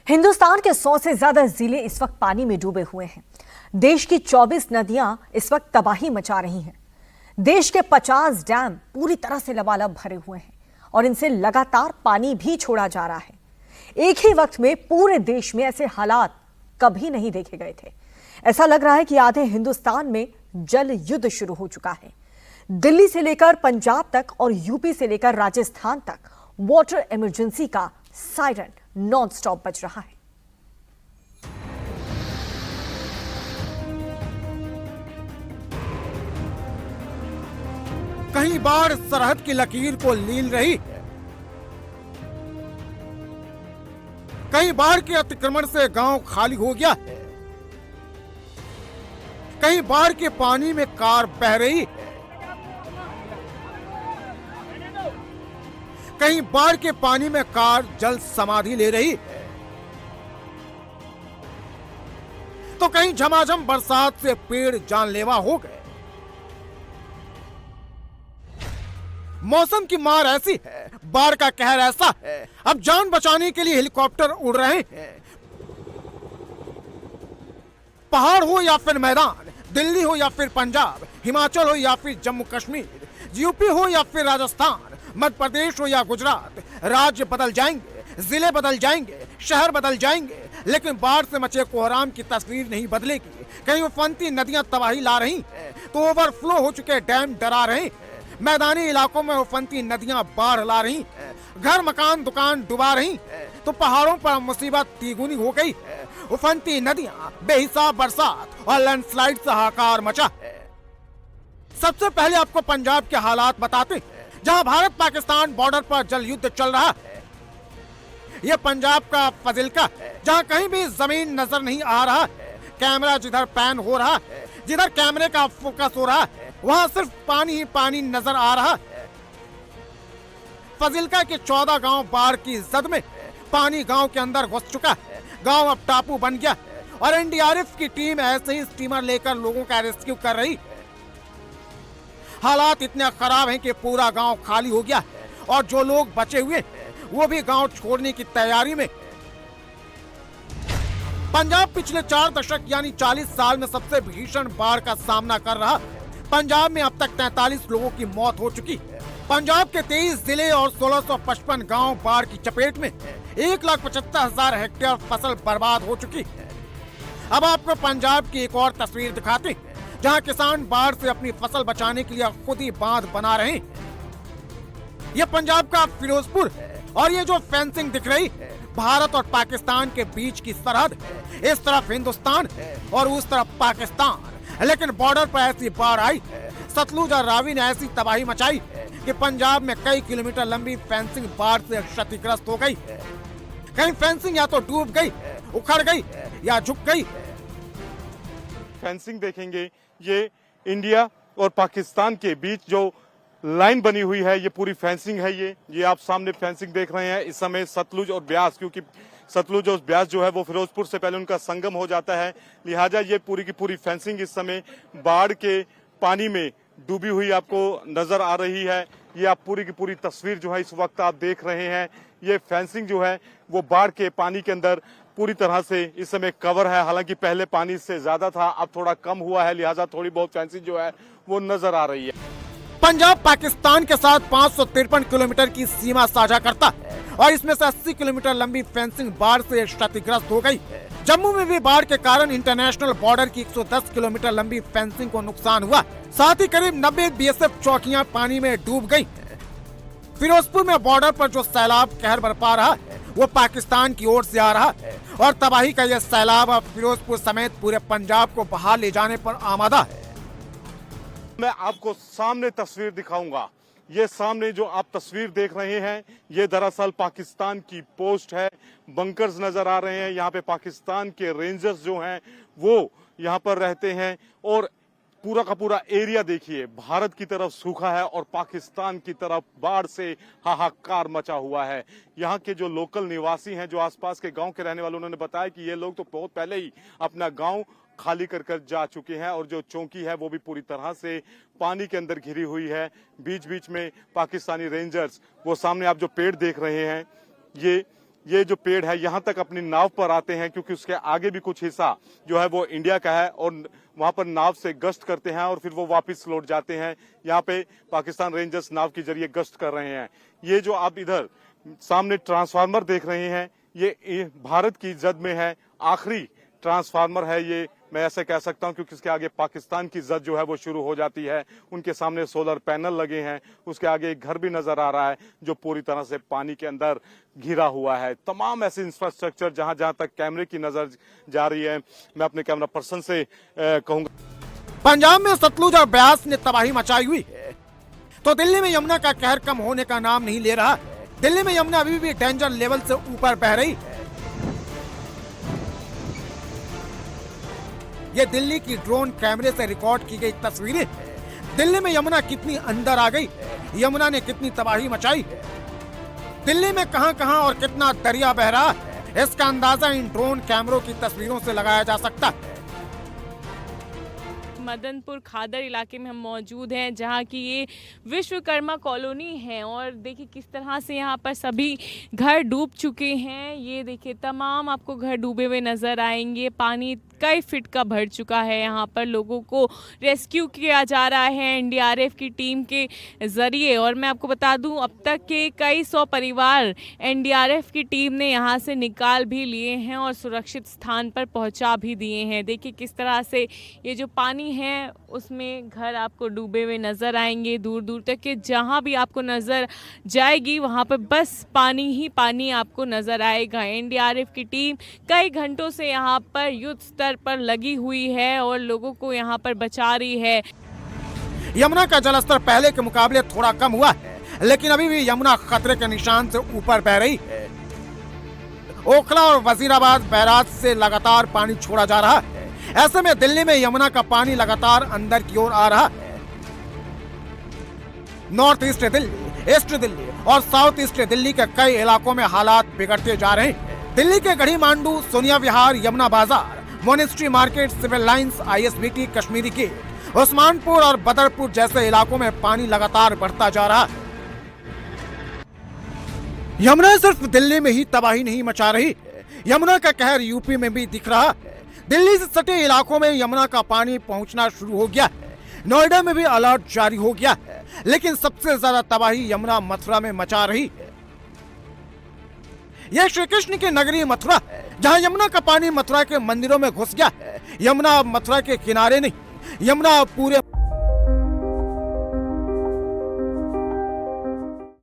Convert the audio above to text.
हिंदुस्तान के 100 से ज्यादा जिले इस वक्त पानी में डूबे हुए हैं। देश की 24 नदियां इस वक्त तबाही मचा रही हैं। देश के 50 डैम पूरी तरह से लबालब भरे हुए हैं और इनसे लगातार पानी भी छोड़ा जा रहा है। एक ही वक्त में पूरे देश में ऐसे हालात कभी नहीं देखे गए थे। ऐसा लग रहा है कि आधे हिंदुस्तान में जल युद्ध शुरू हो चुका है। दिल्ली से लेकर पंजाब तक और यूपी से लेकर राजस्थान तक वाटर इमरजेंसी का सायरन नॉन स्टॉप बज रहा है। कहीं बाढ़ सरहद की लकीर को लील रही है, कहीं बाढ़ के अतिक्रमण से गांव खाली हो गया है, कहीं बाढ़ के पानी में कार बह रही है, कहीं बाढ़ के पानी में कार जल समाधि ले रही है, तो कहीं झमाझम बरसात से पेड़ जानलेवा हो गए। मौसम की मार ऐसी है, बाढ़ का कहर ऐसा है, अब जान बचाने के लिए हेलीकॉप्टर उड़ रहे हैं। पहाड़ हो या फिर मैदान, दिल्ली हो या फिर पंजाब, हिमाचल हो या फिर जम्मू कश्मीर, यूपी हो या फिर राजस्थान, मध्य प्रदेश हो या गुजरात, राज्य बदल जाएंगे, जिले बदल जाएंगे, शहर बदल जाएंगे, लेकिन बाढ़ से मचे कोहराम की तस्वीर नहीं बदलेगी। कहीं उफनती नदियां तबाही ला रही हैं, तो ओवरफ्लो हो चुके डैम डरा रहे हैं। मैदानी इलाकों में उफनती नदियां बाढ़ ला रही हैं, घर मकान दुकान डुबा रही हैं, तो पहाड़ों पर मुसीबत तिगुनी हो गई है। उफनती नदियां, बेहिसाब बरसात और लैंडस्लाइड से हाहाकार मचा है। सबसे पहले आपको पंजाब के हालात बताते हैं, जहां भारत पाकिस्तान बॉर्डर पर जल युद्ध चल रहा है। यह पंजाब का फाजिल्का है, जहां कहीं भी जमीन नजर नहीं आ रहा है। कैमरा जिधर पैन हो रहा है, जिधर कैमरे का फोकस हो रहा है, वहां सिर्फ पानी ही पानी नजर आ रहा है। फाजिल्का के 14 गांव बाढ़ की जद में है। पानी गांव के अंदर घुस चुका है, गांव अब टापू बन गया है और एनडीआरएफ की टीम ऐसे ही स्टीमर लेकर लोगों का रेस्क्यू कर रही है। हालात इतने खराब हैं कि पूरा गांव खाली हो गया है और जो लोग बचे हुए हैं वो भी गांव छोड़ने की तैयारी में है। पंजाब पिछले 4 दशक यानी 40 साल में सबसे भीषण बाढ़ का सामना कर रहा है। पंजाब में अब तक 43 लोगों की मौत हो चुकी है। पंजाब के 23 जिले और 1655 गांव बाढ़ की चपेट में है। 1,75,000 हेक्टेयर फसल बर्बाद हो चुकी है। अब आपको पंजाब की एक और तस्वीर दिखाते हैं, जहां किसान बाढ़ से अपनी फसल बचाने के लिए खुद ही बांध बना रहे हैं। यह पंजाब का फिरोजपुर है और ये जो फेंसिंग दिख रही है भारत और पाकिस्तान के बीच की सरहद है। इस तरफ हिंदुस्तान है और उस तरफ पाकिस्तान, लेकिन बॉर्डर पर ऐसी बाढ़ आई है, सतलुज और रावी ने ऐसी तबाही मचाई है कि पंजाब में कई किलोमीटर लंबी फेंसिंग बाढ़ से क्षतिग्रस्त हो गई है। कहीं फेंसिंग या तो डूब गई है, उखड़ गई है या झुक गई है। फेंसिंग देखेंगे, ये इंडिया और पाकिस्तान के बीच जो लाइन बनी हुई है, ये पूरी फेंसिंग है। ये आप सामने फेंसिंग देख रहे हैं। इस समय सतलुज और ब्यास, क्योंकि सतलुज और ब्यास जो है वो फिरोजपुर से पहले उनका संगम हो जाता है, लिहाजा ये पूरी की पूरी फेंसिंग इस समय बाढ़ के पानी में डूबी हुई आपको नजर आ रही है। ये आप पूरी की पूरी तस्वीर जो है इस वक्त आप देख रहे हैं। ये फेंसिंग जो है वो बाढ़ के पानी के अंदर पूरी तरह से इस समय कवर है। हालांकि पहले पानी इससे ज्यादा था, अब थोड़ा कम हुआ है, लिहाजा थोड़ी बहुत फेंसिंग जो है वो नजर आ रही है। पंजाब पाकिस्तान के साथ 553 किलोमीटर की सीमा साझा करता है और इसमें से 80 किलोमीटर लंबी फेंसिंग बाढ़ से क्षतिग्रस्त हो गई है। जम्मू में भी बाढ़ के कारण इंटरनेशनल बॉर्डर की 110 किलोमीटर लंबी फेंसिंग को नुकसान हुआ। साथ ही करीब 90 बीएसएफ चौकियां पानी में डूब गई हैं। फिरोजपुर में बॉर्डर पर जो सैलाब कहर बरपा रहा है वो पाकिस्तान की ओर से आ रहा है और तबाही का यह सैलाब अब फिरोजपुर समेत पूरे पंजाब को बहा ले जाने पर आमादा है। मैं आपको सामने तस्वीर दिखाऊंगा। ये सामने जो आप तस्वीर देख रहे हैं, ये दरअसल पाकिस्तान की पोस्ट है। बंकर्स नजर आ रहे हैं। यहाँ पे पाकिस्तान के रेंजर्स जो हैं वो यहाँ पर रहते हैं और पूरा का पूरा एरिया देखिए, भारत की तरफ सूखा है और पाकिस्तान की तरफ बाढ़ से हाहाकार मचा हुआ है। यहाँ के जो लोकल निवासी हैं, जो आसपास के गांव के रहने वाले, उन्होंने बताया कि ये लोग तो बहुत पहले ही अपना गांव खाली कर जा चुके हैं और जो चौकी है वो भी पूरी तरह से पानी के अंदर घिरी हुई है। बीच बीच में पाकिस्तानी रेंजर्स, वो सामने आप जो पेड़ देख रहे हैं, ये ये जो पेड़ है यहाँ तक अपनी नाव पर आते हैं, क्योंकि उसके आगे भी कुछ हिस्सा जो है वो इंडिया का है, और वहां पर नाव से गश्त करते हैं और फिर वो वापस लौट जाते हैं। यहाँ पे पाकिस्तान रेंजर्स नाव के जरिए गश्त कर रहे हैं। ये जो आप इधर सामने ट्रांसफार्मर देख रहे हैं, ये भारत की जद में है, आखिरी ट्रांसफार्मर है ये, मैं ऐसे कह सकता हूं, क्योंकि इसके आगे पाकिस्तान की जद जो है वो शुरू हो जाती है। उनके सामने सोलर पैनल लगे हैं, उसके आगे एक घर भी नजर आ रहा है जो पूरी तरह से पानी के अंदर घिरा हुआ है। तमाम ऐसे इंफ्रास्ट्रक्चर जहां जहां तक कैमरे की नजर जा रही है, मैं अपने कैमरा पर्सन से कहूंगा। पंजाब में सतलुज और ब्यास ने तबाही मचाई हुई है, तो दिल्ली में यमुना का कहर कम होने का नाम नहीं ले रहा। दिल्ली में यमुना अभी भी डेंजर लेवल से ऊपर बह रही है। ये दिल्ली की ड्रोन कैमरे से रिकॉर्ड की गई तस्वीरें हैं। दिल्ली में यमुना कितनी अंदर आ गई है, यमुना ने कितनी तबाही मचाई है, दिल्ली में कहां-कहां और कितना दरिया बह रहा है, इसका अंदाजा इन ड्रोन कैमरों की तस्वीरों से लगाया जा सकता है। मदनपुर खादर इलाके में हम मौजूद हैं, जहां की ये विश्वकर्मा कॉलोनी है, और देखिए किस तरह से यहाँ पर सभी घर डूब चुके हैं। ये देखिए तमाम आपको घर डूबे हुए नज़र आएंगे। पानी कई फीट का भर चुका है। यहाँ पर लोगों को रेस्क्यू किया जा रहा है एनडीआरएफ की टीम के ज़रिए, और मैं आपको बता दूं अब तक के कई 100 परिवार एनडीआरएफ की टीम ने यहाँ से निकाल भी लिए हैं और सुरक्षित स्थान पर पहुँचा भी दिए हैं। देखिए किस तरह से ये जो पानी है उसमें घर आपको डूबे हुए नज़र आएंगे दूर दूर तक के, जहाँ भी आपको नज़र जाएगी वहाँ पर बस पानी ही पानी आपको नज़र आएगा। एनडीआरएफ की टीम कई घंटों से यहाँ पर युद्ध स्तर पर लगी हुई है और लोगों को यहाँ पर बचा रही है। यमुना का जलस्तर पहले के मुकाबले थोड़ा कम हुआ है, लेकिन अभी भी यमुना खतरे के निशान से ऊपर बह रही है। ओखला और वजीराबाद बैराज से लगातार पानी छोड़ा जा रहा है। ऐसे में दिल्ली में यमुना का पानी लगातार अंदर की ओर आ रहा है। North east Delhi, east Delhi और साउथ ईस्ट दिल्ली के कई इलाकों में हालात बिगड़ते जा रहे हैं। दिल्ली के गढ़ी Mandu, Sonia Vihar, Yamuna Bazaar, monastery market, civil lines, ISBT, Kashmiri gate, Usmanpur और बदरपुर जैसे इलाकों में पानी लगातार बढ़ता जा रहा है। यमुना सिर्फ दिल्ली में ही तबाही नहीं मचा रही है, यमुना का कहर यूपी में भी दिख रहा है। दिल्ली से सटे इलाकों में यमुना का पानी पहुंचना शुरू हो गया है। नोएडा में भी अलर्ट जारी हो गया है, लेकिन सबसे ज्यादा तबाही यमुना मथुरा में मचा रही है। यह श्री कृष्ण की नगरी मथुरा है, जहां यमुना का पानी मथुरा के मंदिरों में घुस गया है। यमुना मथुरा के किनारे नहीं, यमुना पूरे